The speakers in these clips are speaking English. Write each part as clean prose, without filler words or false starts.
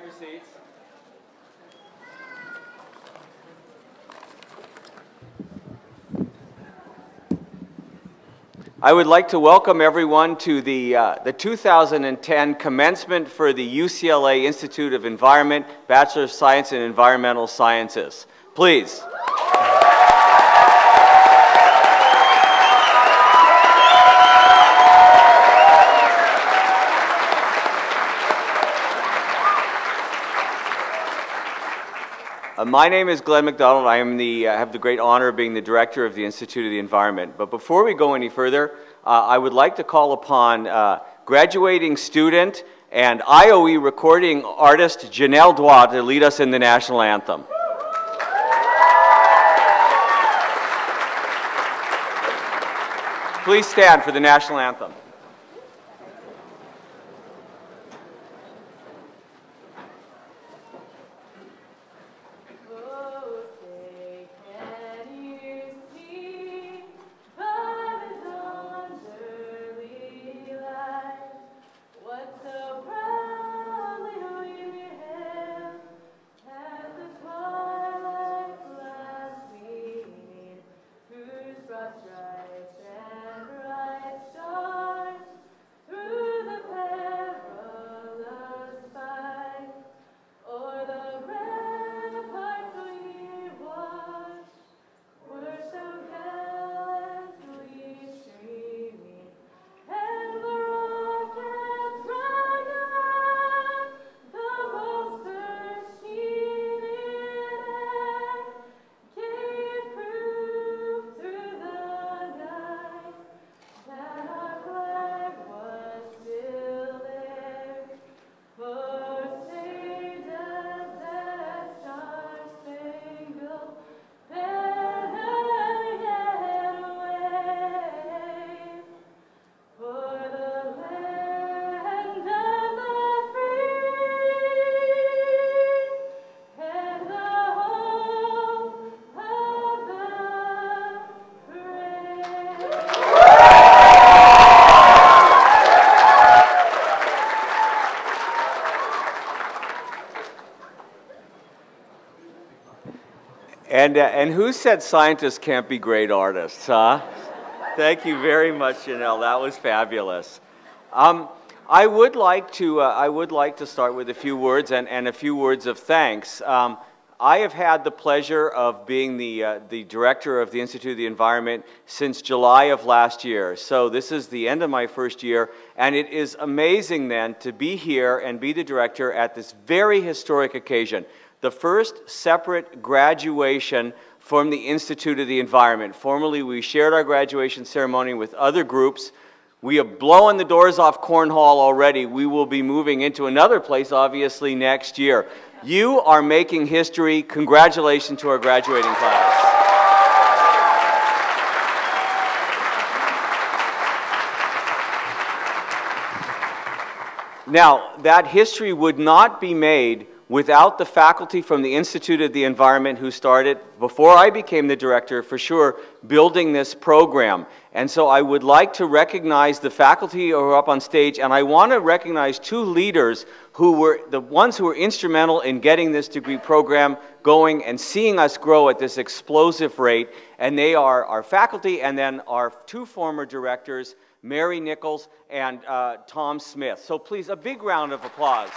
your seats. I would like to welcome everyone to the 2010 commencement for the UCLA Institute of Environment, Bachelor of Science in Environmental Sciences. Please. My name is Glenn McDonald. I am have the great honor of being the director of the Institute of the Environment. But before we go any further, I would like to call upon graduating student and IOE recording artist Janelle Dwa to lead us in the national anthem. Please stand for the national anthem. And who said scientists can't be great artists, huh? Thank you very much, Janelle. That was fabulous. I would like to start with a few words and a few words of thanks. I have had the pleasure of being the director of the Institute of the Environment since July of last year. So this is the end of my first year, and it is amazing then to be here and be the director at this very historic occasion. The first separate graduation from the Institute of the Environment. Formerly, we shared our graduation ceremony with other groups. We have blown the doors off Cornhall already. We will be moving into another place, obviously, next year. You are making history. Congratulations to our graduating class. Now, that history would not be made without the faculty from the Institute of the Environment who started, before I became the director, for sure, building this program. And so I would like to recognize the faculty who are up on stage, and I want to recognize two leaders who were the ones who were instrumental in getting this degree program going and seeing us grow at this explosive rate. And they are our faculty and then our two former directors, Mary Nichols and Tom Smith. So please, a big round of applause.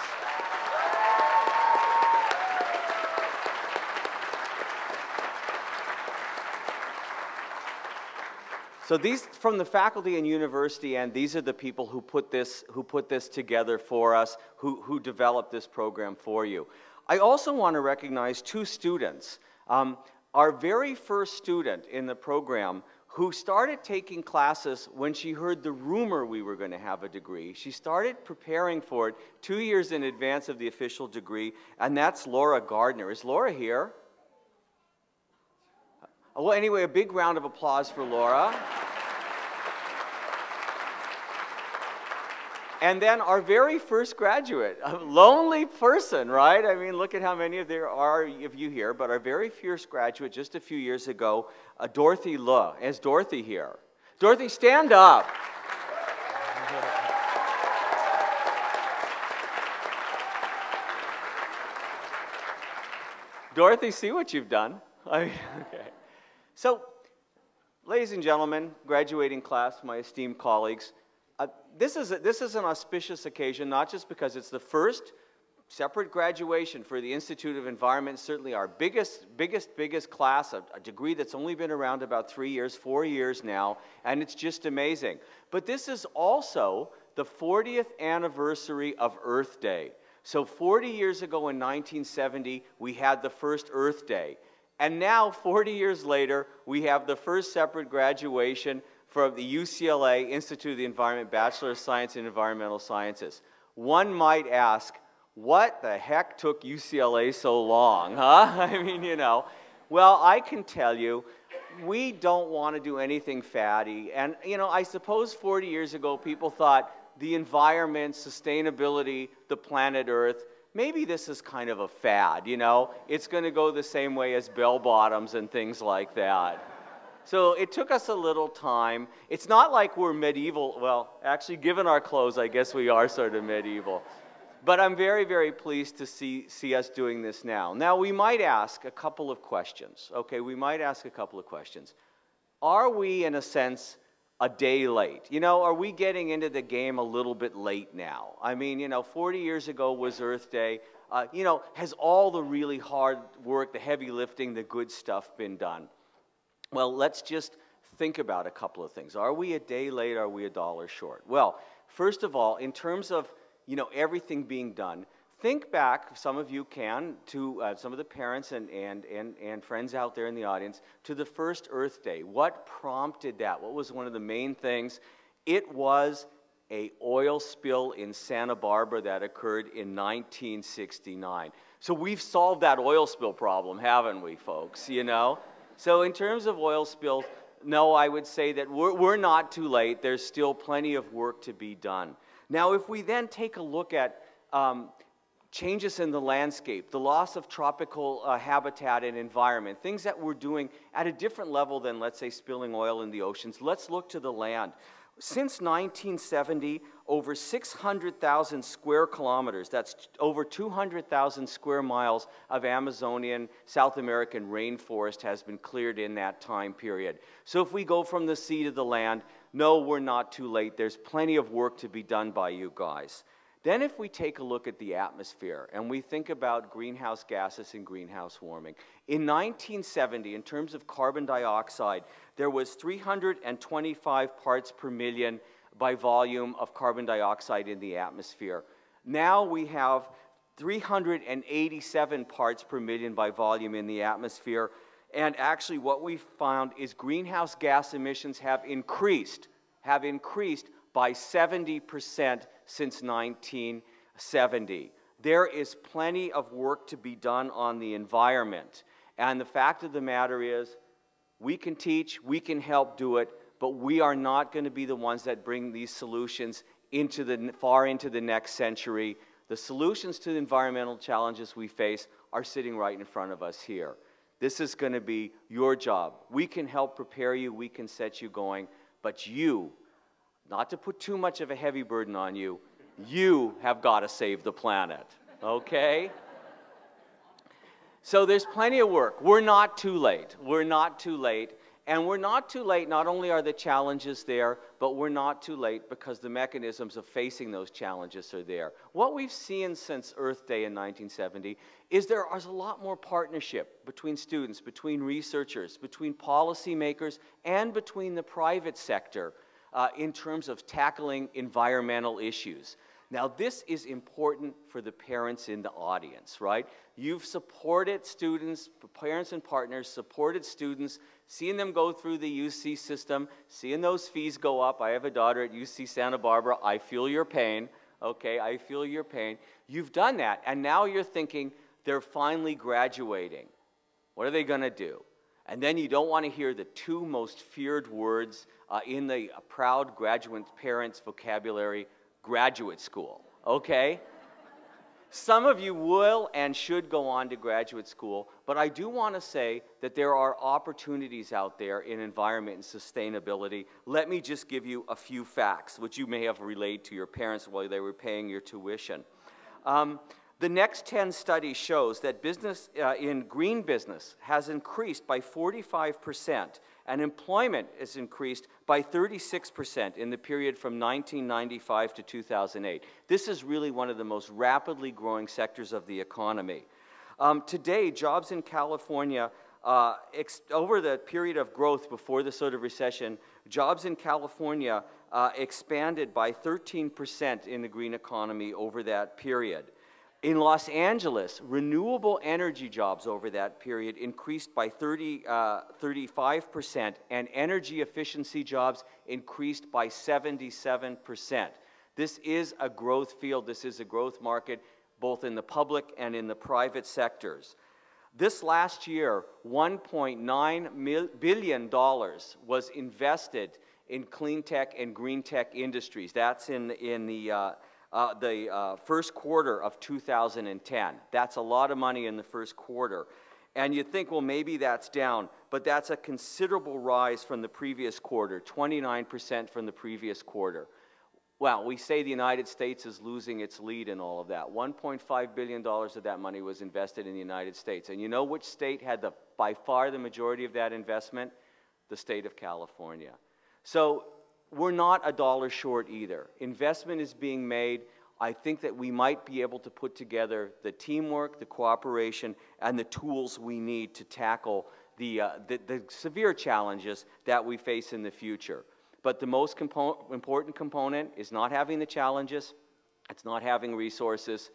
So these from the faculty and university, and these are the people who put this together for us, who developed this program for you. I also want to recognize two students. Our very first student in the program who started taking classes when she heard the rumor we were going to have a degree. She started preparing for it 2 years in advance of the official degree, and that's Laura Gardner. Is Laura here? Well, anyway, a big round of applause for Laura. And then our very first graduate, a lonely person, right? I mean, look at how many there are of you here, but our very first graduate just a few years ago, Dorothy Love. Is Dorothy here? Dorothy, stand up. Dorothy, see what you've done. Okay. So, ladies and gentlemen, graduating class, my esteemed colleagues, this is an auspicious occasion, not just because it's the first separate graduation for the Institute of Environment, certainly our biggest class, a degree that's only been around about 3 years, 4 years now, and it's just amazing. But this is also the 40th anniversary of Earth Day. So 40 years ago in 1970, we had the first Earth Day. And now, 40 years later, we have the first separate graduation from the UCLA Institute of the Environment Bachelor of Science in Environmental Sciences. One might ask, what the heck took UCLA so long, huh? I mean, you know. Well, I can tell you, we don't want to do anything fatty. And, you know, I suppose 40 years ago, people thought the environment, sustainability, the planet Earth, maybe this is kind of a fad, you know? It's going to go the same way as bell bottoms and things like that. So it took us a little time. It's not like we're medieval. Well, actually, given our clothes, I guess we are sort of medieval. But I'm very, very pleased to see us doing this now. Now, we might ask a couple of questions. Okay, we might ask a couple of questions. Are we, in a sense, a day late? You know, are we getting into the game a little bit late now? I mean, you know, 40 years ago was Earth Day. You know, has all the really hard work, the heavy lifting, the good stuff been done? Well, let's just think about a couple of things. Are we a day late? Are we $1 short? Well, first of all, in terms of, you know, everything being done, think back, some of you can, to some of the parents and friends out there in the audience, to the first Earth Day. What prompted that? What was one of the main things? It was an oil spill in Santa Barbara that occurred in 1969. So we've solved that oil spill problem, haven't we, folks, you know? So in terms of oil spills, no, I would say that we're not too late. There's still plenty of work to be done. Now, if we then take a look at changes in the landscape, the loss of tropical habitat and environment, things that we're doing at a different level than, let's say, spilling oil in the oceans, let's look to the land. Since 1970, over 600,000 square kilometers, that's over 200,000 square miles of Amazonian, South American rainforest has been cleared in that time period. So if we go from the sea to the land, no, we're not too late. There's plenty of work to be done by you guys. Then if we take a look at the atmosphere and we think about greenhouse gases and greenhouse warming, in 1970, in terms of carbon dioxide, there was 325 parts per million by volume of carbon dioxide in the atmosphere. Now we have 387 parts per million by volume in the atmosphere. And actually what we found is greenhouse gas emissions have increased by 70% since 1970. There is plenty of work to be done on the environment. And the fact of the matter is, we can teach, we can help do it, but we are not going to be the ones that bring these solutions far into the next century. The solutions to the environmental challenges we face are sitting right in front of us here. This is going to be your job. We can help prepare you, we can set you going, but you, not to put too much of a heavy burden on you, you have got to save the planet, okay? So there's plenty of work. We're not too late. We're not too late. And we're not too late. Not only are the challenges there, but we're not too late because the mechanisms of facing those challenges are there. What we've seen since Earth Day in 1970 is there is a lot more partnership between students, between researchers, between policymakers, and between the private sector in terms of tackling environmental issues. Now, this is important for the parents in the audience, right? You've supported students, parents and partners, supported students, seeing them go through the UC system, seeing those fees go up. I have a daughter at UC Santa Barbara. I feel your pain, okay? I feel your pain. You've done that, and now you're thinking they're finally graduating. What are they going to do? And then you don't want to hear the two most feared words in the proud graduate parents' vocabulary: graduate school, okay? Some of you will and should go on to graduate school, but I do want to say that there are opportunities out there in environment and sustainability. Let me just give you a few facts, which you may have relayed to your parents while they were paying your tuition. The next 10 studies shows that business in green business has increased by 45%, and employment has increased by 36% in the period from 1995 to 2008. This is really one of the most rapidly growing sectors of the economy. Today, jobs in California, over the period of growth before the sort of recession, jobs in California expanded by 13% in the green economy over that period. In Los Angeles, renewable energy jobs over that period increased by 35%, and energy efficiency jobs increased by 77%. This is a growth field, this is a growth market, both in the public and in the private sectors. This last year, $1.9 billion was invested in clean tech and green tech industries. That's in the first quarter of 2010. That's a lot of money in the first quarter. And you'd think, well, maybe that's down, but that's a considerable rise from the previous quarter, 29% from the previous quarter. Well, we say the United States is losing its lead in all of that. $1.5 billion of that money was invested in the United States. And you know which state had by far the majority of that investment? The state of California. So we're not a dollar short either. Investment is being made. I think that we might be able to put together the teamwork, the cooperation, and the tools we need to tackle the severe challenges that we face in the future. But the most important component is not having the challenges, it's not having resources,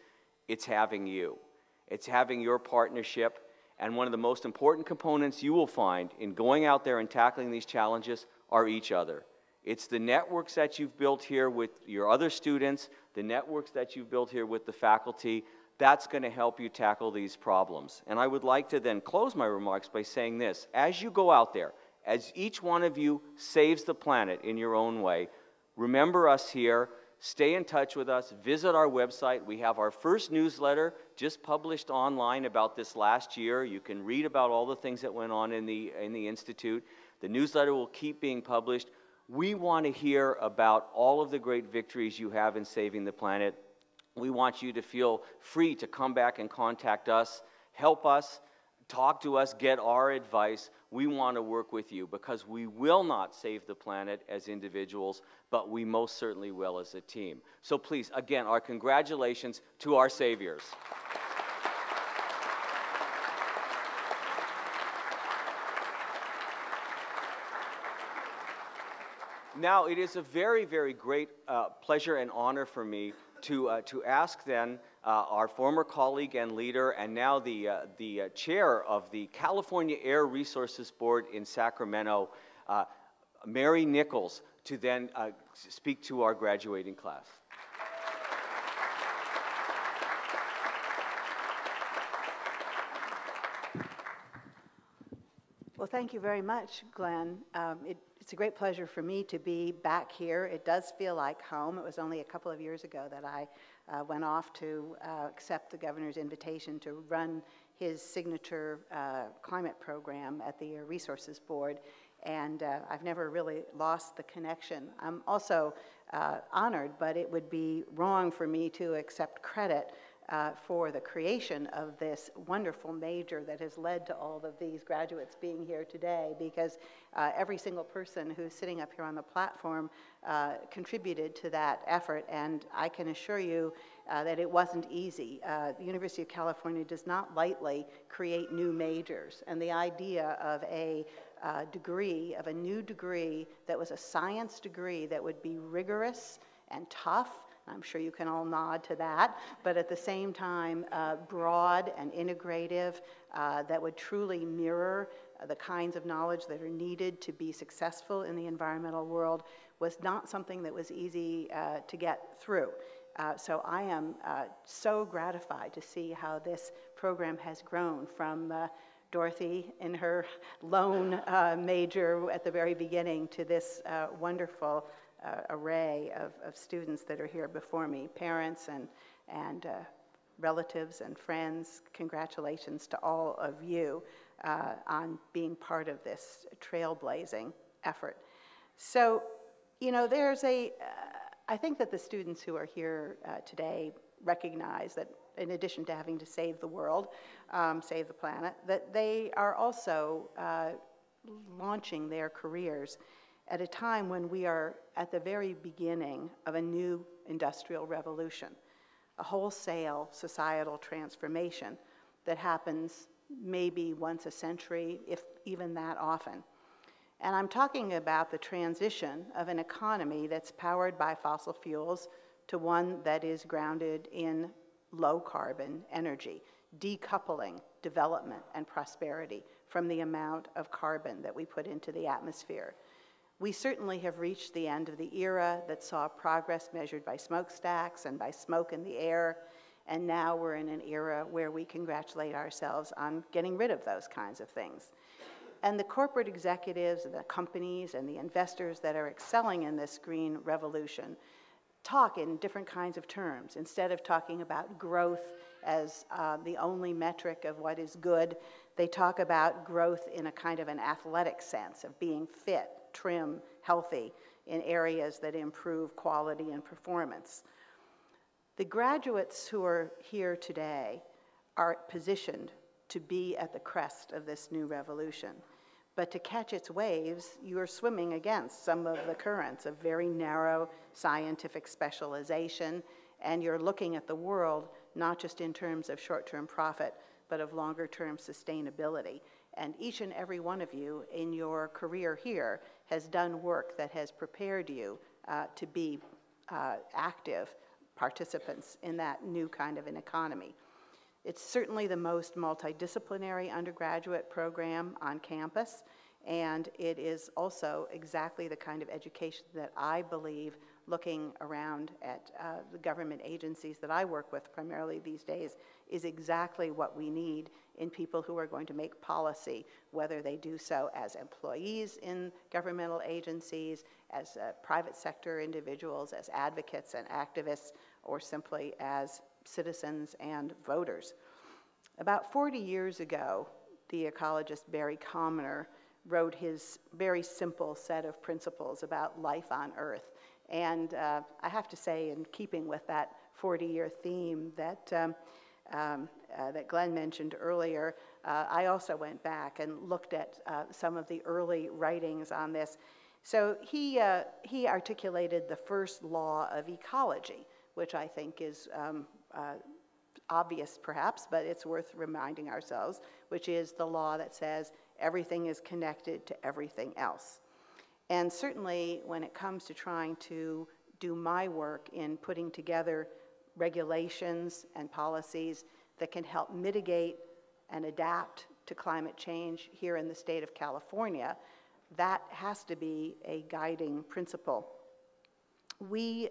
it's having you. It's having your partnership, and one of the most important components you will find in going out there and tackling these challenges are each other. It's the networks that you've built here with your other students, the networks that you've built here with the faculty, that's going to help you tackle these problems. And I would like to then close my remarks by saying this. As you go out there, as each one of you saves the planet in your own way, remember us here, stay in touch with us, visit our website. We have our first newsletter just published online about this last year. You can read about all the things that went on in the Institute. The newsletter will keep being published. We want to hear about all of the great victories you have in saving the planet. We want you to feel free to come back and contact us, help us, talk to us, get our advice. We want to work with you because we will not save the planet as individuals, but we most certainly will as a team. So please, again, our congratulations to our saviors. Now, it is a very, very great pleasure and honor for me to ask then our former colleague and leader and now the chair of the California Air Resources Board in Sacramento, Mary Nichols, to then speak to our graduating class. Well, thank you very much, Glenn. It's a great pleasure for me to be back here. It does feel like home. It was only a couple of years ago that I went off to accept the governor's invitation to run his signature climate program at the Air Resources Board, and I've never really lost the connection. I'm also honored, but it would be wrong for me to accept credit for the creation of this wonderful major that has led to all of these graduates being here today, because every single person who's sitting up here on the platform contributed to that effort, and I can assure you that it wasn't easy. The University of California does not lightly create new majors, and the idea of a new degree that was a science degree that would be rigorous and tough, I'm sure you can all nod to that, but at the same time broad and integrative, that would truly mirror the kinds of knowledge that are needed to be successful in the environmental world, was not something that was easy to get through. So I am so gratified to see how this program has grown from Dorothy in her lone major at the very beginning to this wonderful array of students that are here before me, parents and relatives and friends. Congratulations to all of you on being part of this trailblazing effort. So, you know, there's I think that the students who are here today recognize that in addition to having to save the world, save the planet, that they are also launching their careers at a time when we are at the very beginning of a new industrial revolution, a wholesale societal transformation that happens maybe once a century, if even that often. And I'm talking about the transition of an economy that's powered by fossil fuels to one that is grounded in low carbon energy, decoupling development and prosperity from the amount of carbon that we put into the atmosphere. We certainly have reached the end of the era that saw progress measured by smokestacks and by smoke in the air, and now we're in an era where we congratulate ourselves on getting rid of those kinds of things. And the corporate executives and the companies and the investors that are excelling in this green revolution talk in different kinds of terms. Instead of talking about growth as the only metric of what is good, they talk about growth in a kind of an athletic sense of being fit, trim, healthy in areas that improve quality and performance. The graduates who are here today are positioned to be at the crest of this new revolution. But to catch its waves, you are swimming against some of the currents of very narrow scientific specialization, and you're looking at the world not just in terms of short-term profit, but of longer-term sustainability. And each and every one of you in your career here has done work that has prepared you to be active participants in that new kind of an economy. It's certainly the most multidisciplinary undergraduate program on campus, and it is also exactly the kind of education that I believe, looking around at the government agencies that I work with primarily these days, is exactly what we need in people who are going to make policy, whether they do so as employees in governmental agencies, as private sector individuals, as advocates and activists, or simply as citizens and voters. About 40 years ago, the ecologist Barry Commoner wrote his very simple set of principles about life on Earth. And I have to say, in keeping with that 40-year theme that Glenn mentioned earlier, I also went back and looked at some of the early writings on this. So he articulated the first law of ecology, which I think is obvious perhaps, but it's worth reminding ourselves, which is the law that says everything is connected to everything else. And certainly when it comes to trying to do my work in putting together regulations and policies that can help mitigate and adapt to climate change here in the state of California, that has to be a guiding principle. We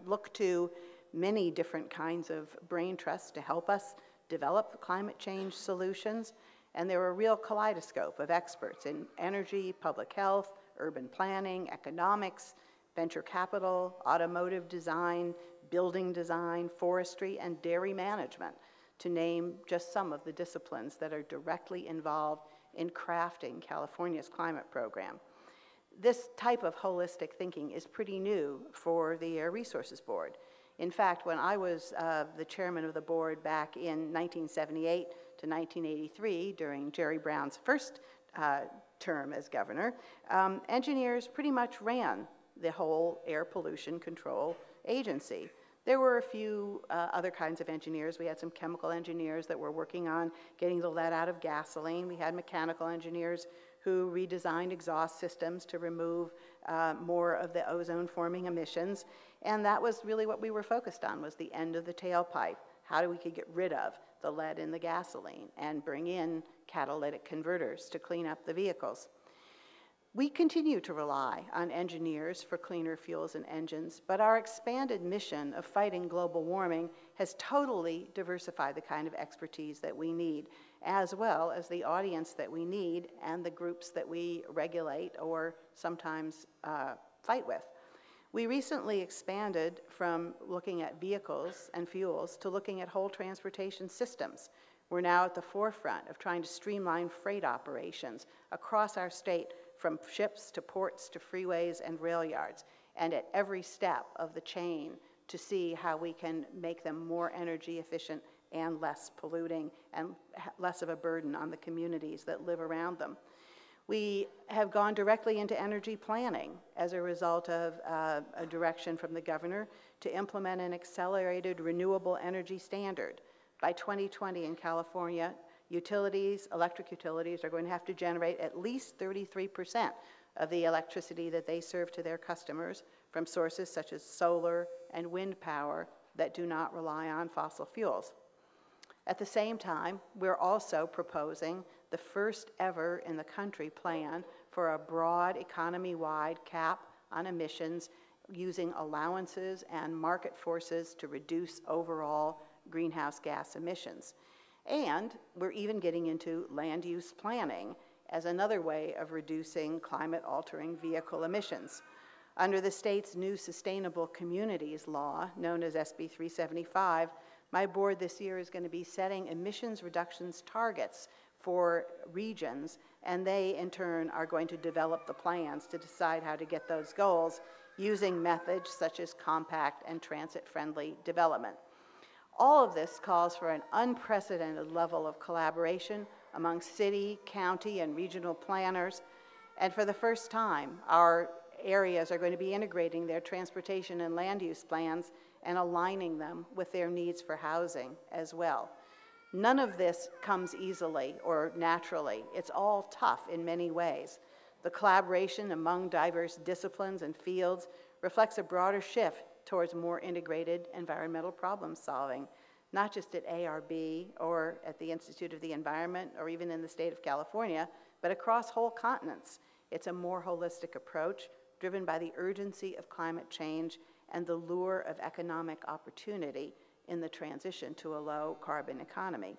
look to many different kinds of brain trusts to help us develop climate change solutions, and they're a real kaleidoscope of experts in energy, public health, urban planning, economics, venture capital, automotive design, building design, forestry, and dairy management, to name just some of the disciplines that are directly involved in crafting California's climate program. This type of holistic thinking is pretty new for the Air Resources Board. In fact, when I was the chairman of the board back in 1978 to 1983, during Jerry Brown's first term as governor, engineers pretty much ran the whole air pollution control agency. There were a few other kinds of engineers. We had some chemical engineers that were working on getting the lead out of gasoline. We had mechanical engineers who redesigned exhaust systems to remove more of the ozone-forming emissions. And that was really what we were focused on, was the end of the tailpipe. How do we could get rid of the lead in the gasoline and bring in catalytic converters to clean up the vehicles. We continue to rely on engineers for cleaner fuels and engines, but our expanded mission of fighting global warming has totally diversified the kind of expertise that we need, as well as the audience that we need and the groups that we regulate or sometimes fight with. We recently expanded from looking at vehicles and fuels to looking at whole transportation systems. We're now at the forefront of trying to streamline freight operations across our state, from ships to ports to freeways and rail yards, and at every step of the chain to see how we can make them more energy efficient and less polluting and less of a burden on the communities that live around them. We have gone directly into energy planning as a result of a direction from the governor to implement an accelerated renewable energy standard. By 2020 in California, electric utilities are going to have to generate at least 33% of the electricity that they serve to their customers from sources such as solar and wind power that do not rely on fossil fuels. At the same time, we're also proposing the first ever in the country plan for a broad economy-wide cap on emissions using allowances and market forces to reduce overall greenhouse gas emissions. And we're even getting into land use planning as another way of reducing climate-altering vehicle emissions. Under the state's new Sustainable Communities Law, known as SB 375, my board this year is going to be setting emissions reductions targets for regions, and they, in turn, are going to develop the plans to decide how to get those goals using methods such as compact and transit-friendly development. All of this calls for an unprecedented level of collaboration among city, county, and regional planners, and for the first time, our areas are going to be integrating their transportation and land use plans and aligning them with their needs for housing as well. None of this comes easily or naturally. It's all tough in many ways. The collaboration among diverse disciplines and fields reflects a broader shift towards more integrated environmental problem solving, not just at ARB or at the Institute of the Environment or even in the state of California, but across whole continents. It's a more holistic approach driven by the urgency of climate change and the lure of economic opportunity in the transition to a low-carbon economy.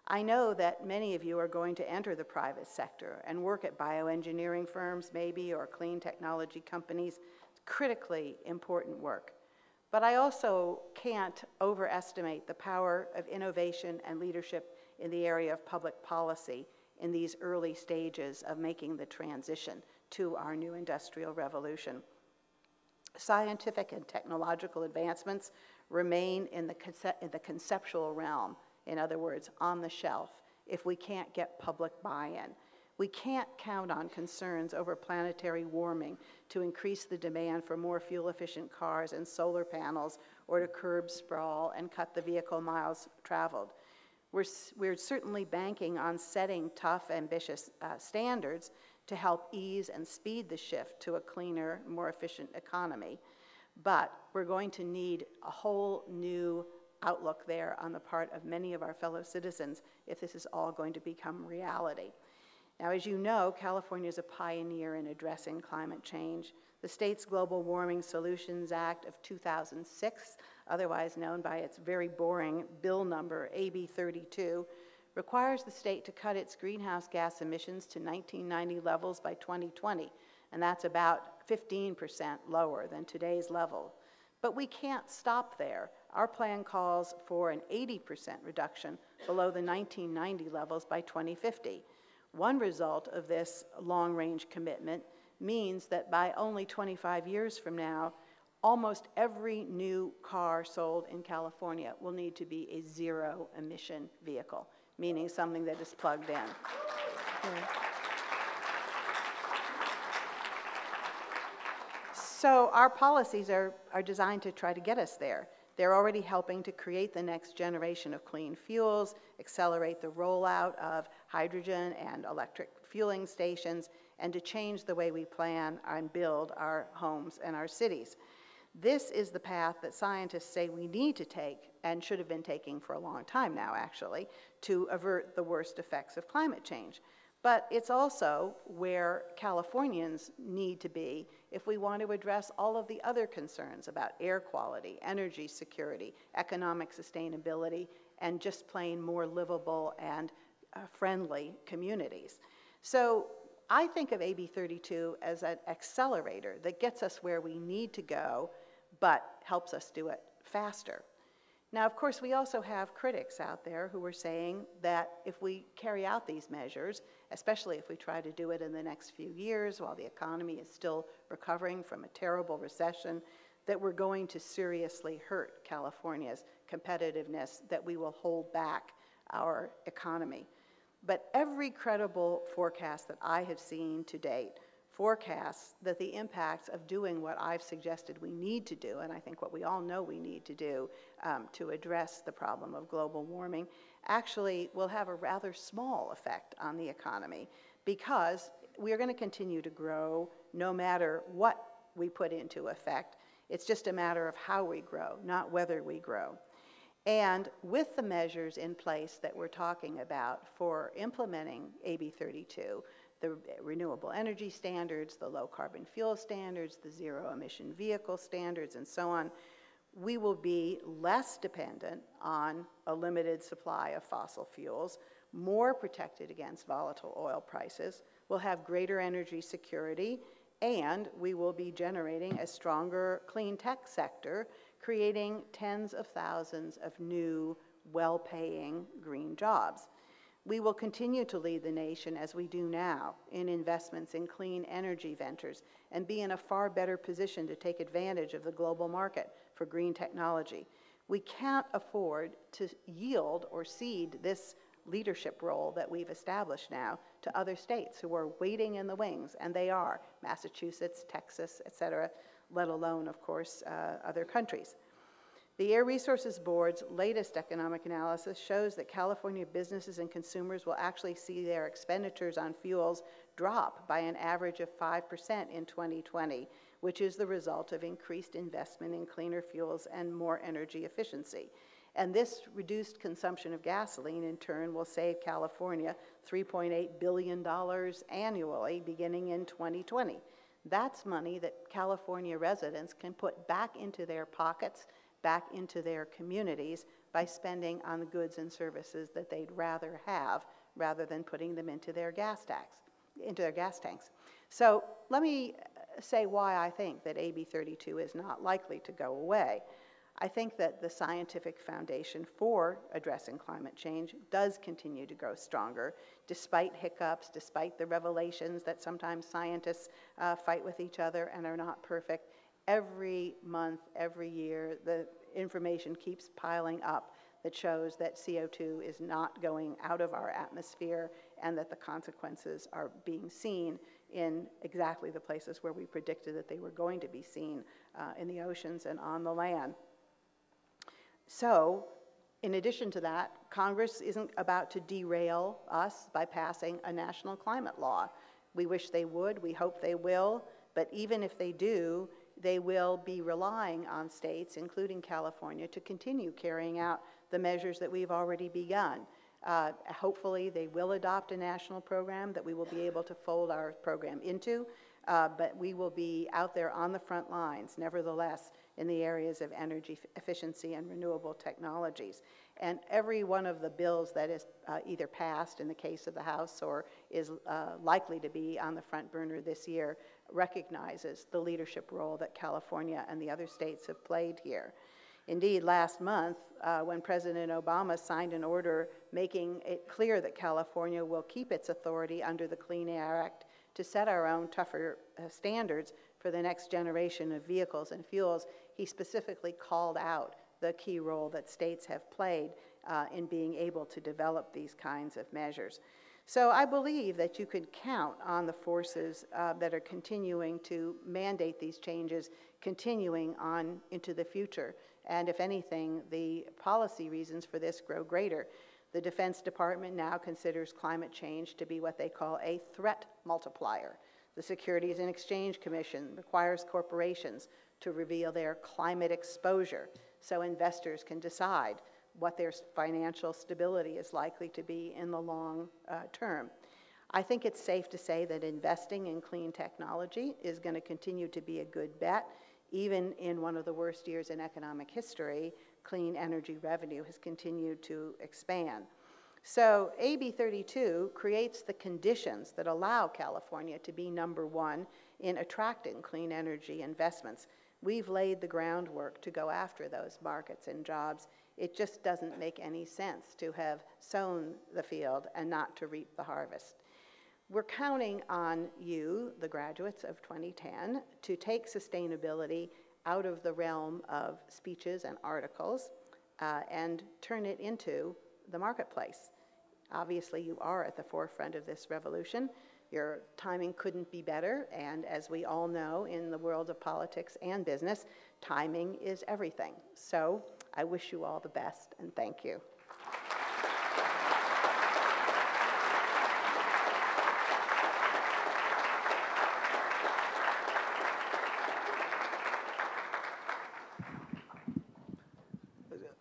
I know that many of you are going to enter the private sector and work at bioengineering firms, maybe, or clean technology companies. It's critically important work. But I also can't overestimate the power of innovation and leadership in the area of public policy in these early stages of making the transition to our new industrial revolution. Scientific and technological advancements remain in the conceptual realm, in other words, on the shelf, if we can't get public buy-in. We can't count on concerns over planetary warming to increase the demand for more fuel-efficient cars and solar panels, or to curb sprawl and cut the vehicle miles traveled. We're certainly banking on setting tough, ambitious standards to help ease and speed the shift to a cleaner, more efficient economy. But we're going to need a whole new outlook there on the part of many of our fellow citizens if this is all going to become reality. Now, as you know, California is a pioneer in addressing climate change. The state's Global Warming Solutions Act of 2006, otherwise known by its very boring bill number, AB 32, requires the state to cut its greenhouse gas emissions to 1990 levels by 2020, and that's about 15% lower than today's level. But we can't stop there. Our plan calls for an 80% reduction below the 1990 levels by 2050. One result of this long-range commitment means that by only 25 years from now, almost every new car sold in California will need to be a zero-emission vehicle, meaning something that is plugged in. So our policies are designed to try to get us there. They're already helping to create the next generation of clean fuels, accelerate the rollout of hydrogen and electric fueling stations, and to change the way we plan and build our homes and our cities. This is the path that scientists say we need to take, and should have been taking for a long time now, actually, to avert the worst effects of climate change. But it's also where Californians need to be if we want to address all of the other concerns about air quality, energy security, economic sustainability, and just plain more livable and friendly communities. So I think of AB 32 as an accelerator that gets us where we need to go, but helps us do it faster. Now, of course, we also have critics out there who are saying that if we carry out these measures, especially if we try to do it in the next few years while the economy is still recovering from a terrible recession, that we're going to seriously hurt California's competitiveness, that we will hold back our economy. But every credible forecast that I have seen to date forecasts that the impacts of doing what I've suggested we need to do, and I think what we all know we need to do to address the problem of global warming, actually will have a rather small effect on the economy, because we are going to continue to grow no matter what we put into effect. It's just a matter of how we grow, not whether we grow. And with the measures in place that we're talking about for implementing AB 32, the renewable energy standards, the low carbon fuel standards, the zero emission vehicle standards, and so on, we will be less dependent on a limited supply of fossil fuels, more protected against volatile oil prices, we'll have greater energy security, and we will be generating a stronger clean tech sector, creating tens of thousands of new, well-paying green jobs. We will continue to lead the nation, as we do now, in investments in clean energy ventures and be in a far better position to take advantage of the global market for green technology. We can't afford to yield or cede this leadership role that we've established now to other states who are waiting in the wings, and they are, Massachusetts, Texas, et cetera, let alone, of course, other countries. The Air Resources Board's latest economic analysis shows that California businesses and consumers will actually see their expenditures on fuels drop by an average of 5% in 2020, which is the result of increased investment in cleaner fuels and more energy efficiency. And this reduced consumption of gasoline, in turn, will save California $3.8 billion annually beginning in 2020. That's money that California residents can put back into their pockets, back into their communities, by spending on the goods and services that they'd rather have, rather than putting them into their gas tanks. So let me say why I think that AB 32 is not likely to go away. I think that the scientific foundation for addressing climate change does continue to grow stronger, despite hiccups, despite the revelations that sometimes scientists fight with each other and are not perfect. Every month, every year, the information keeps piling up that shows that CO2 is not going out of our atmosphere, and that the consequences are being seen in exactly the places where we predicted that they were going to be seen, in the oceans and on the land. So, in addition to that, Congress isn't about to derail us by passing a national climate law. We wish they would, we hope they will, but even if they do, they will be relying on states, including California, to continue carrying out the measures that we've already begun. Hopefully they will adopt a national program that we will be able to fold our program into, but we will be out there on the front lines, nevertheless, in the areas of energy efficiency and renewable technologies. And every one of the bills that is either passed in the case of the House or is likely to be on the front burner this year recognizes the leadership role that California and the other states have played here. Indeed, last month, when President Obama signed an order making it clear that California will keep its authority under the Clean Air Act to set our own tougher standards for the next generation of vehicles and fuels, he specifically called out the key role that states have played in being able to develop these kinds of measures. So I believe that you could count on the forces that are continuing to mandate these changes, continuing on into the future. And if anything, the policy reasons for this grow greater. The Defense Department now considers climate change to be what they call a threat multiplier. The Securities and Exchange Commission requires corporations to reveal their climate exposure so investors can decide what their financial stability is likely to be in the long term. I think it's safe to say that investing in clean technology is going to continue to be a good bet. Even in one of the worst years in economic history, clean energy revenue has continued to expand. So AB 32 creates the conditions that allow California to be #1 in attracting clean energy investments. We've laid the groundwork to go after those markets and jobs. It just doesn't make any sense to have sown the field and not to reap the harvest. We're counting on you, the graduates of 2010, to take sustainability out of the realm of speeches and articles and turn it into the marketplace. Obviously, you are at the forefront of this revolution. Your timing couldn't be better, and as we all know in the world of politics and business, timing is everything. So I wish you all the best, and thank you.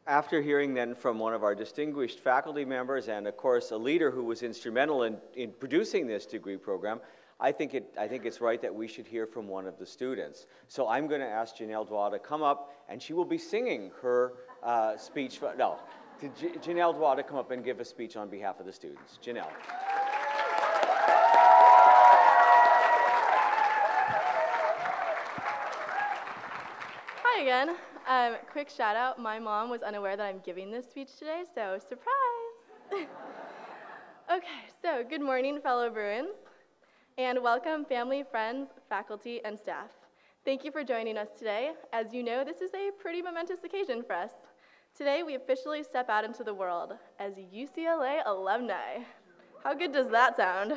After hearing then from one of our distinguished faculty members and of course a leader who was instrumental in producing this degree program, I think it's right that we should hear from one of the students. So I'm going to ask Janelle Dwa to come up, and she will be singing her speech. Janelle Dwa to come up and give a speech on behalf of the students. Janelle. Hi again. Quick shout out, my mom was unaware that I'm giving this speech today, so surprise! Okay, so good morning, fellow Bruins, and welcome family, friends, faculty, and staff. Thank you for joining us today. As you know, this is a pretty momentous occasion for us. Today, we officially step out into the world as UCLA alumni. How good does that sound?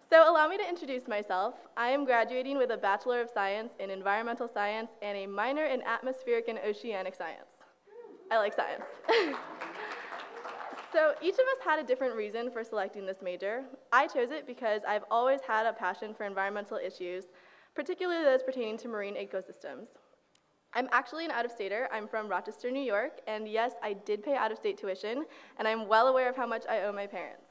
So allow me to introduce myself. I am graduating with a Bachelor of Science in Environmental Science and a minor in Atmospheric and Oceanic Science. I like science. So each of us had a different reason for selecting this major. I chose it because I've always had a passion for environmental issues, particularly those pertaining to marine ecosystems. I'm actually an out-of-stater. I'm from Rochester, New York, and yes, I did pay out-of-state tuition, and I'm well aware of how much I owe my parents.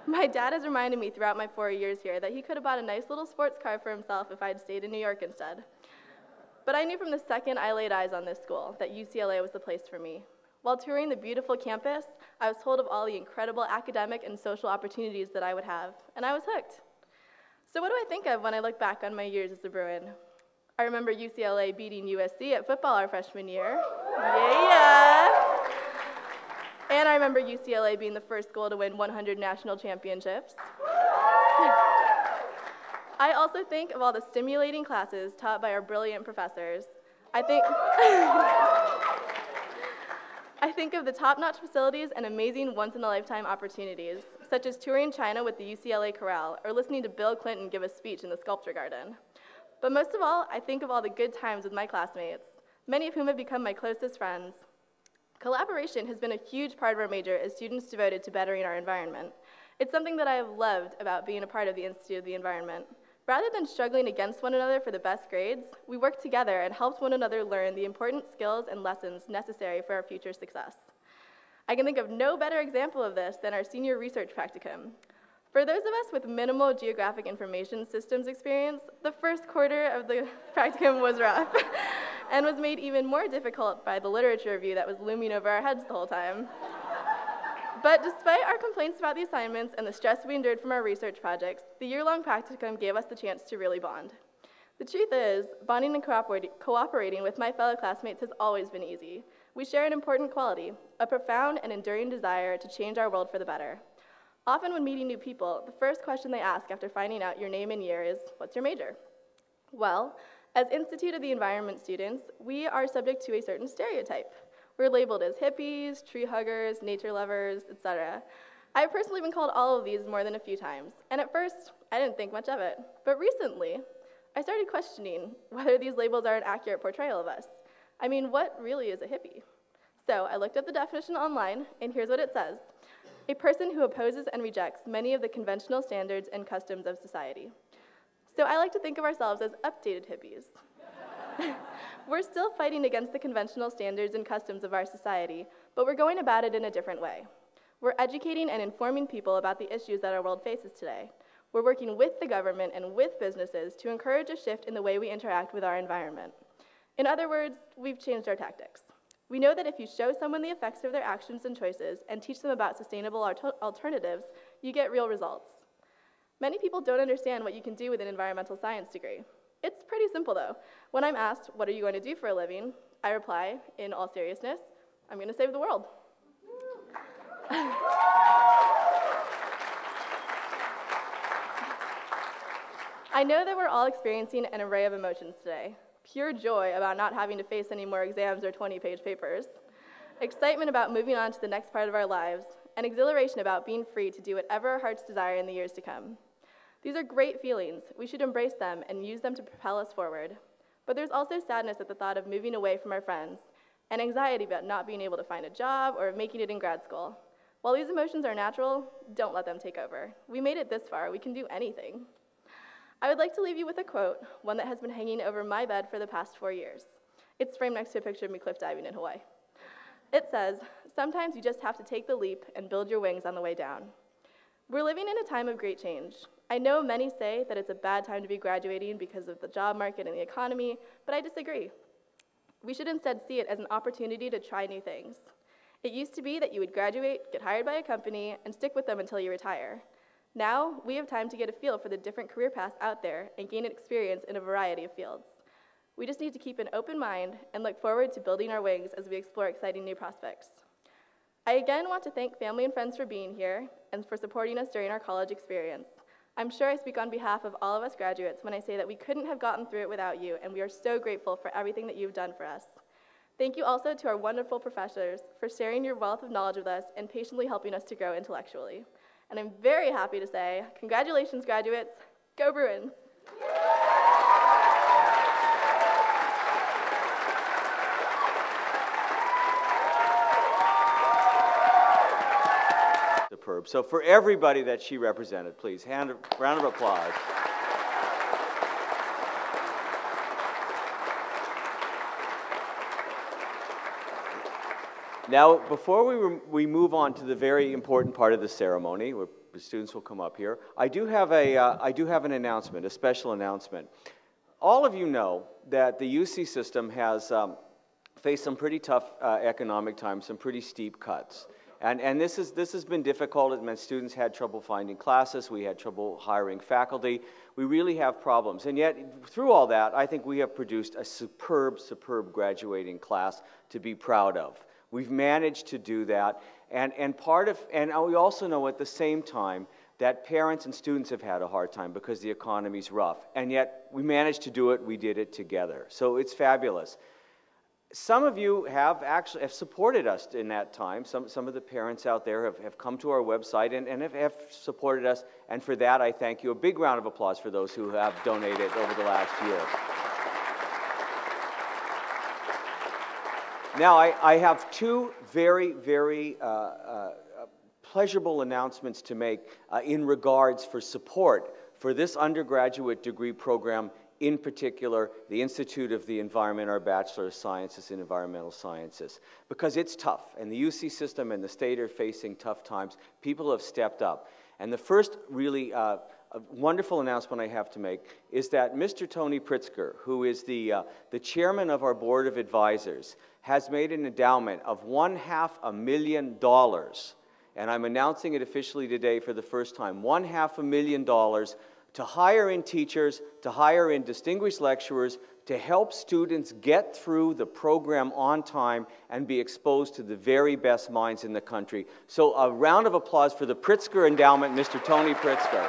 My dad has reminded me throughout my 4 years here that he could have bought a nice little sports car for himself if I had stayed in New York instead. But I knew from the second I laid eyes on this school that UCLA was the place for me. While touring the beautiful campus, I was told of all the incredible academic and social opportunities that I would have, and I was hooked. So what do I think of when I look back on my years as a Bruin? I remember UCLA beating USC at football our freshman year. Yeah! And I remember UCLA being the first school to win 100 national championships. I also think of all the stimulating classes taught by our brilliant professors. I think of the top-notch facilities and amazing once-in-a-lifetime opportunities, such as touring China with the UCLA Chorale or listening to Bill Clinton give a speech in the Sculpture Garden. But most of all, I think of all the good times with my classmates, many of whom have become my closest friends. Collaboration has been a huge part of our major as students devoted to bettering our environment. It's something that I have loved about being a part of the Institute of the Environment. Rather than struggling against one another for the best grades, we worked together and helped one another learn the important skills and lessons necessary for our future success. I can think of no better example of this than our senior research practicum. For those of us with minimal geographic information systems experience, the first quarter of the practicum was rough and was made even more difficult by the literature review that was looming over our heads the whole time. But despite our complaints about the assignments and the stress we endured from our research projects, the year-long practicum gave us the chance to really bond. The truth is, bonding and cooperating with my fellow classmates has always been easy. We share an important quality, a profound and enduring desire to change our world for the better. Often when meeting new people, the first question they ask after finding out your name and year is, "What's your major?" Well, as Institute of the Environment students, we are subject to a certain stereotype. We're labeled as hippies, tree huggers, nature lovers, etc. I've personally been called all of these more than a few times, and at first, I didn't think much of it. But recently, I started questioning whether these labels are an accurate portrayal of us. I mean, what really is a hippie? So I looked up the definition online, and here's what it says. A person who opposes and rejects many of the conventional standards and customs of society. So I like to think of ourselves as updated hippies. We're still fighting against the conventional standards and customs of our society, but we're going about it in a different way. We're educating and informing people about the issues that our world faces today. We're working with the government and with businesses to encourage a shift in the way we interact with our environment. In other words, we've changed our tactics. We know that if you show someone the effects of their actions and choices and teach them about sustainable alternatives, you get real results. Many people don't understand what you can do with an environmental science degree. It's pretty simple though. When I'm asked, what are you going to do for a living? I reply, in all seriousness, I'm going to save the world. I know that we're all experiencing an array of emotions today. pure joy about not having to face any more exams or 20-page papers, excitement about moving on to the next part of our lives, and exhilaration about being free to do whatever our hearts desire in the years to come. These are great feelings. We should embrace them and use them to propel us forward. But there's also sadness at the thought of moving away from our friends, and anxiety about not being able to find a job or making it in grad school. While these emotions are natural, don't let them take over. We made it this far. We can do anything. I would like to leave you with a quote, one that has been hanging over my bed for the past 4 years. It's framed next to a picture of me cliff diving in Hawaii. It says, "Sometimes you just have to take the leap and build your wings on the way down." We're living in a time of great change. I know many say that it's a bad time to be graduating because of the job market and the economy, but I disagree. We should instead see it as an opportunity to try new things. It used to be that you would graduate, get hired by a company, and stick with them until you retire. Now, we have time to get a feel for the different career paths out there and gain experience in a variety of fields. We just need to keep an open mind and look forward to building our wings as we explore exciting new prospects. I again want to thank family and friends for being here and for supporting us during our college experience. I'm sure I speak on behalf of all of us graduates when I say that we couldn't have gotten through it without you, and we are so grateful for everything that you've done for us. Thank you also to our wonderful professors for sharing your wealth of knowledge with us and patiently helping us to grow intellectually. And I'm very happy to say, congratulations, graduates. Go Bruins! Superb. So for everybody that she represented, please, round of applause. Now, before we move on to the very important part of the ceremony, where the students will come up here, I do have an announcement, a special announcement. All of you know that the UC system has faced some pretty tough economic times, some pretty steep cuts. And this has been difficult. It meant students had trouble finding classes. We had trouble hiring faculty. We really have problems. And yet, through all that, I think we have produced a superb, superb graduating class to be proud of. We've managed to do that. And we also know at the same time that parents and students have had a hard time because the economy's rough. And yet, we managed to do it. We did it together. So it's fabulous. Some of you have actually supported us in that time. Some of the parents out there have come to our website and have supported us, and for that I thank you. A big round of applause for those who have donated over the last year. Now, I have two very, very pleasurable announcements to make in regards for support for this undergraduate degree program, in particular, the Institute of the Environment, our Bachelor of Sciences in Environmental Sciences. Because it's tough, and the UC system and the state are facing tough times. People have stepped up. And the first really wonderful announcement I have to make is that Mr. Tony Pritzker, who is the chairman of our Board of Advisors, has made an endowment of $500,000, and I'm announcing it officially today for the first time, $500,000 to hire in teachers, to hire in distinguished lecturers, to help students get through the program on time and be exposed to the very best minds in the country. So a round of applause for the Pritzker Endowment, Mr. Tony Pritzker.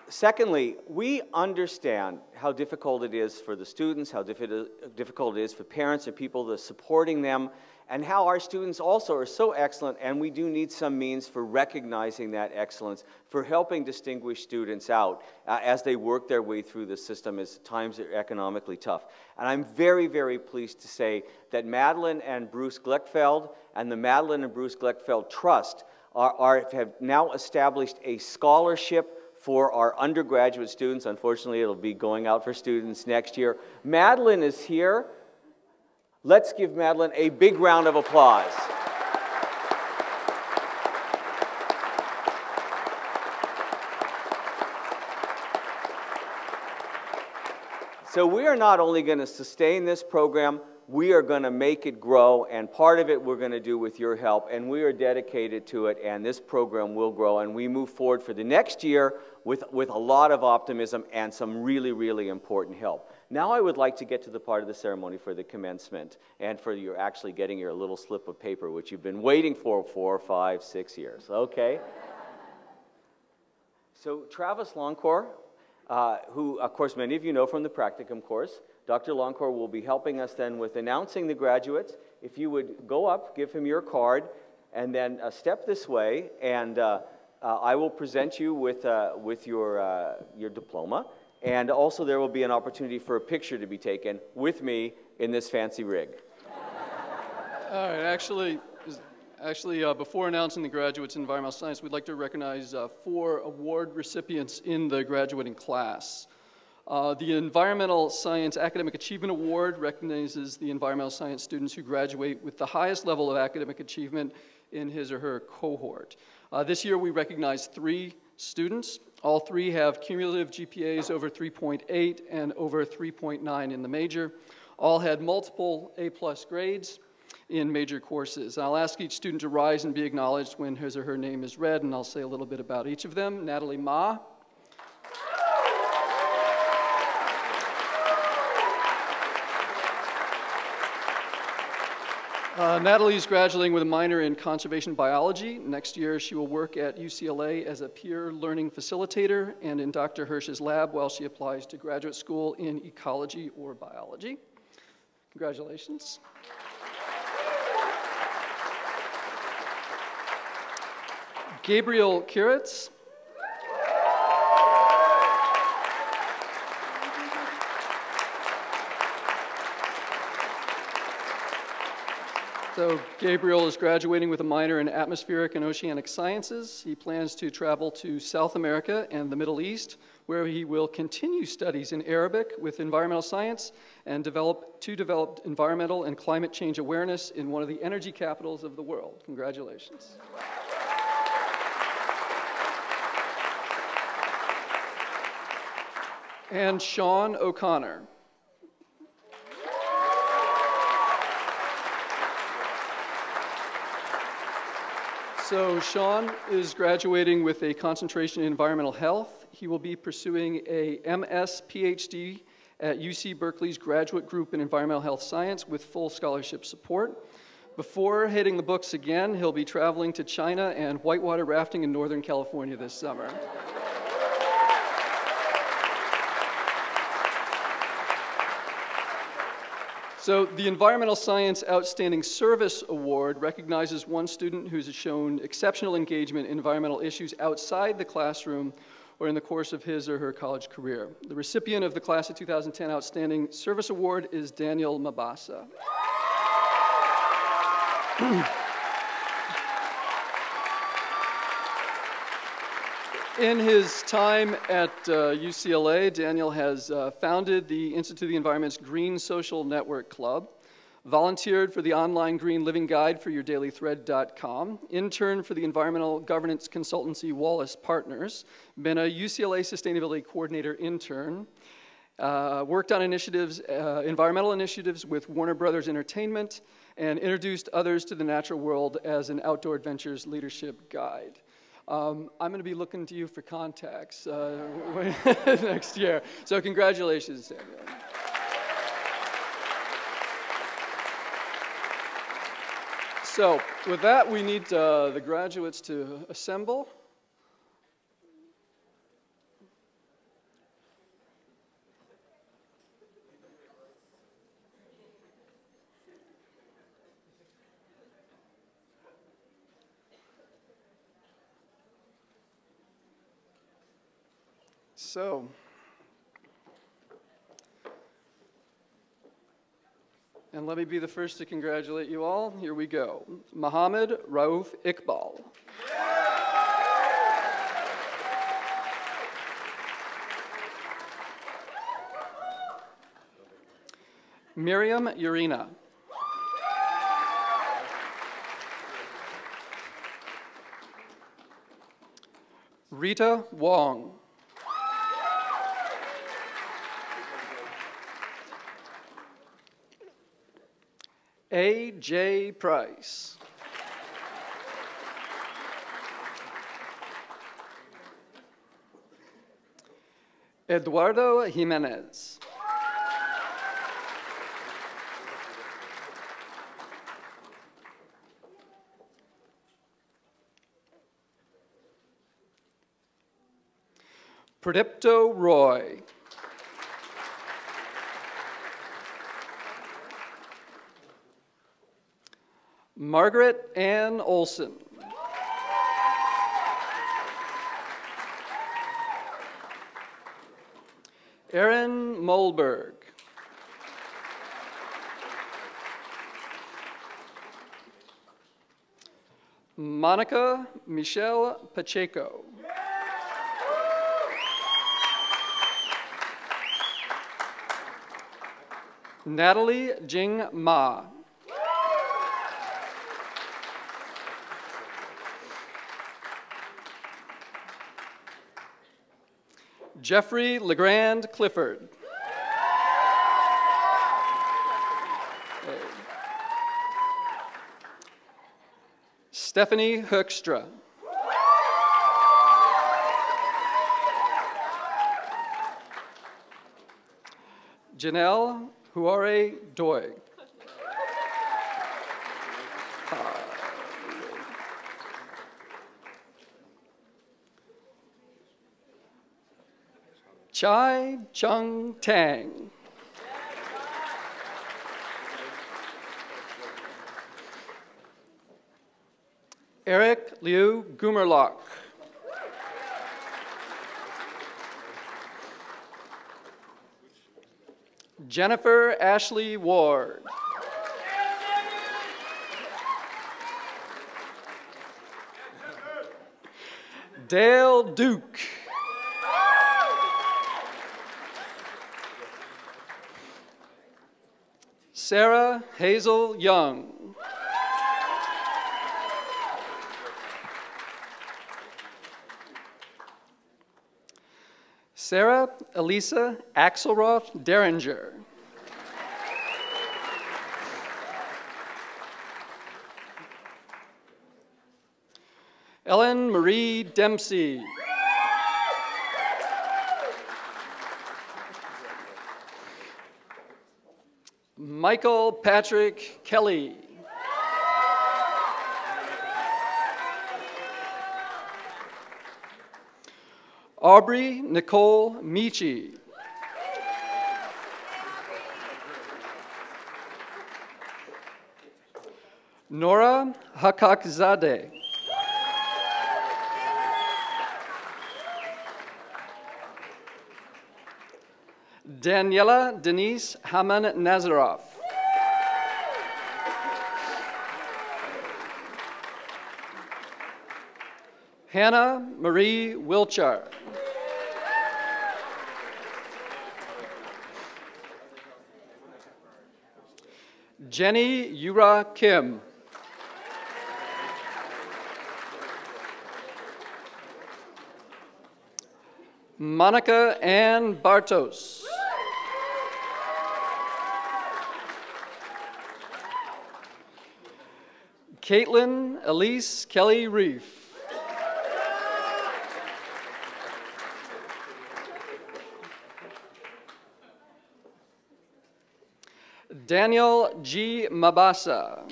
Secondly, we understand how difficult it is for the students, how difficult it is for parents and people supporting them, and how our students also are so excellent, and we do need some means for recognizing that excellence, for helping distinguished students out as they work their way through the system as times are economically tough. And I'm very, very pleased to say that Madeline and Bruce Gleckfeld and the Madeline and Bruce Gleckfeld Trust have now established a scholarship for our undergraduate students. Unfortunately, it'll be going out for students next year. Madeline is here. Let's give Madeline a big round of applause. So we are not only going to sustain this program, we are going to make it grow, and part of it we're going to do with your help, and we are dedicated to it, and this program will grow, and we move forward for the next year with a lot of optimism and some really, really important help. Now I would like to get to the part of the ceremony for the commencement and for your actually getting your little slip of paper, which you've been waiting for 4, 5, 6 years, okay? So Travis Longcore, who of course many of you know from the practicum course, Dr. Longcore will be helping us then with announcing the graduates. If you would go up, give him your card, and then step this way, and I will present you with your diploma. And also there will be an opportunity for a picture to be taken with me in this fancy rig. All right, actually, before announcing the graduates in environmental science, we'd like to recognize 4 award recipients in the graduating class. The Environmental Science Academic Achievement Award recognizes the environmental science students who graduate with the highest level of academic achievement in his or her cohort. This year we recognize 3 students. All 3 have cumulative GPAs over 3.8 and over 3.9 in the major. All had multiple A+ grades in major courses. I'll ask each student to rise and be acknowledged when his or her name is read, and I'll say a little bit about each of them. Natalie Ma. Natalie is graduating with a minor in conservation biology. Next year, she will work at UCLA as a peer learning facilitator and in Dr. Hirsch's lab while she applies to graduate school in ecology or biology. Congratulations. Gabriel Kiritz. So Gabriel is graduating with a minor in atmospheric and oceanic sciences. He plans to travel to South America and the Middle East, where he will continue studies in Arabic with environmental science and develop environmental and climate change awareness in one of the energy capitals of the world. Congratulations. And Sean O'Connor. So Sean is graduating with a concentration in environmental health. He will be pursuing a MS PhD at UC Berkeley's Graduate Group in Environmental Health Science with full scholarship support. Before hitting the books again, he'll be traveling to China and whitewater rafting in Northern California this summer. So the Environmental Science Outstanding Service Award recognizes one student who's shown exceptional engagement in environmental issues outside the classroom or in the course of his or her college career. The recipient of the Class of 2010 Outstanding Service Award is Daniel Mabasa. In his time at UCLA, Daniel has founded the Institute of the Environment's Green Social Network Club, volunteered for the online Green Living Guide for yourdailythread.com, interned for the environmental governance consultancy Wallace Partners, been a UCLA Sustainability Coordinator intern, worked on initiatives, environmental initiatives with Warner Brothers Entertainment, and introduced others to the natural world as an outdoor adventures leadership guide. I'm going to be looking to you for contacts next year. So congratulations, Samuel. So with that, we need the graduates to assemble. So, and let me be the first to congratulate you all. Here we go. Mohammed Rauf Iqbal. Miriam Urina. Rita Wong. A.J. Price. Eduardo Jimenez. Pradipto Roy. Margaret Ann Olson. Erin Molberg. Monica Michelle Pacheco. Natalie Jing Ma. Jeffrey Legrand Clifford. Stephanie Hoekstra. Janelle Huare Doi. Chai Chung Tang. Eric Liu Gumerlock. Jennifer Ashley Ward. Dale Duke. Sarah Hazel Young. Sarah Elisa Axelroth Derringer. Ellen Marie Dempsey. Michael Patrick Kelly. Aubrey Nicole Michi. Nora Hakakzadeh. Daniela Denise Haman Nazaroff. Hannah Marie Wilchar. Jenny Yura Kim. Monica Ann Bartos. Caitlin Elise Kelly Reef. Daniel G. Mabasa.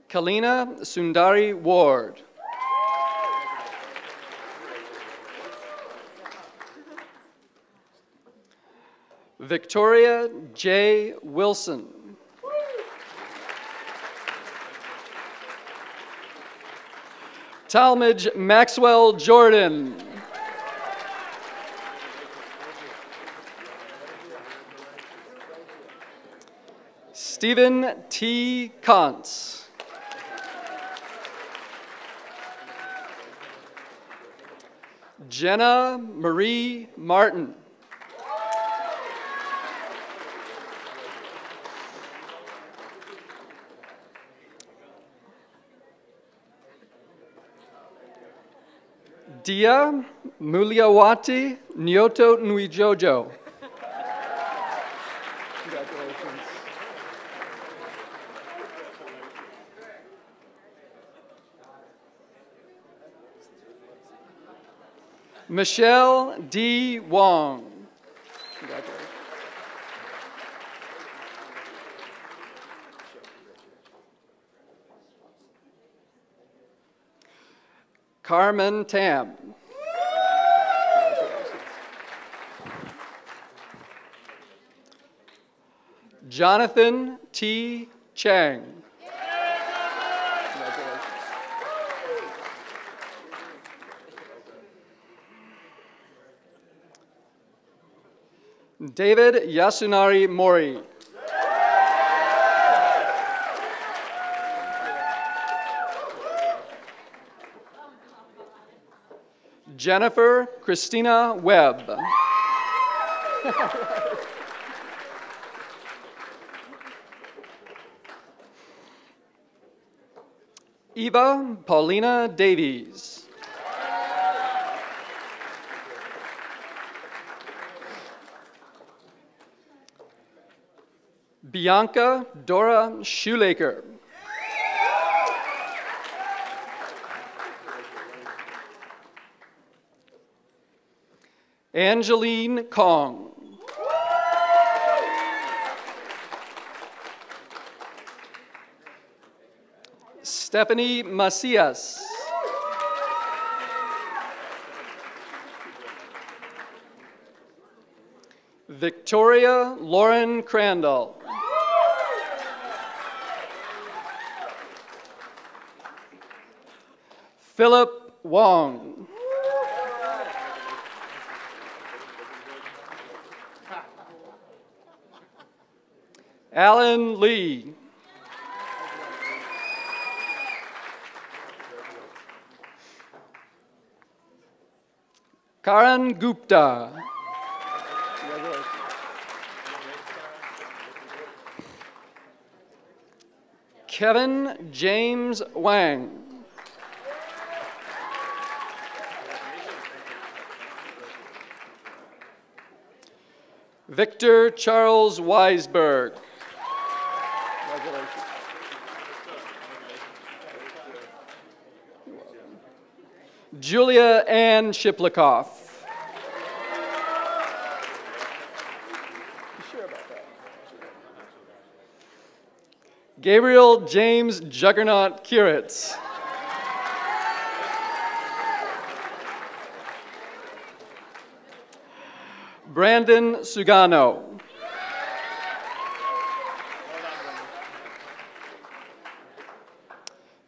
Kalina Sundari Ward. Victoria J. Wilson. Talmadge Maxwell Jordan. Stephen T. Kantz. Jenna Marie Martin. Dia Muliawati Nyoto Nwijojo. Congratulations. Michelle D. Wong. Congratulations. Carmen Tam. Jonathan T. Chang. David Yasunari Mori. Jennifer Christina Webb. Eva Paulina Davies. Bianca Dora Shoelaker. Angeline Kong. Stephanie Macias. Victoria Lauren Crandall. Philip Wong. Alan Lee. Karan Gupta. Kevin James Wang. Victor Charles Weisberg. Congratulations. Julia Ann Shiplikoff. Gabriel James Juggernaut Kiritz. Brandon Sugano.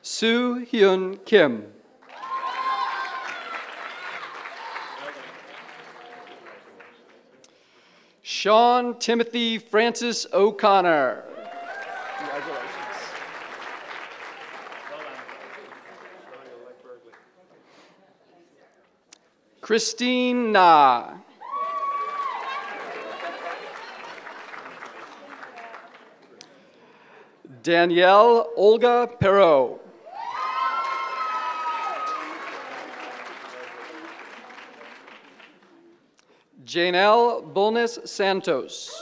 Soo Hyun Kim. Sean Timothy Francis O'Connor. Congratulations. Christine Na. Danielle Olga Perot. Janelle Bulnes Santos.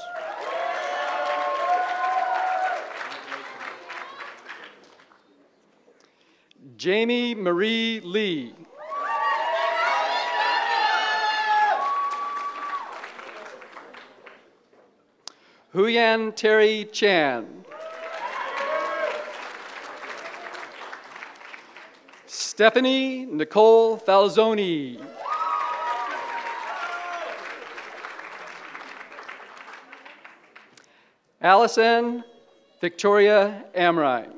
Jamie Marie Lee. Huyan Terry Chan. Stephanie Nicole Falzoni. Allison Victoria Amrine.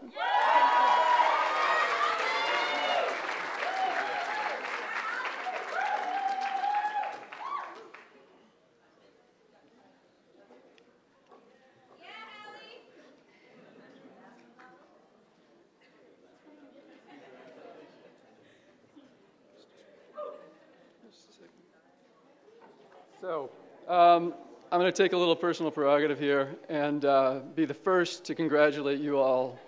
So, I'm going to take a little personal prerogative here and be the first to congratulate you all.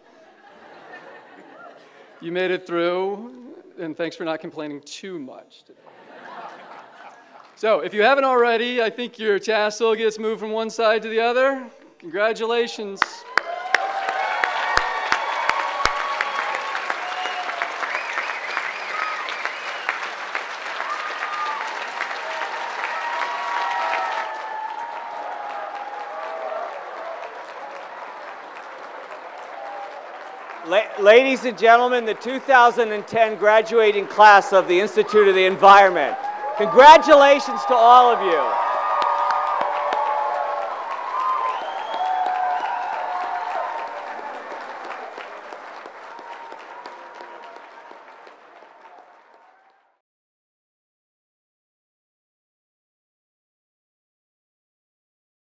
You made it through, and thanks for not complaining too much today. So, if you haven't already, I think your tassel gets moved from one side to the other. Congratulations. Ladies and gentlemen, the 2010 graduating class of the Institute of the Environment. Congratulations to all of you.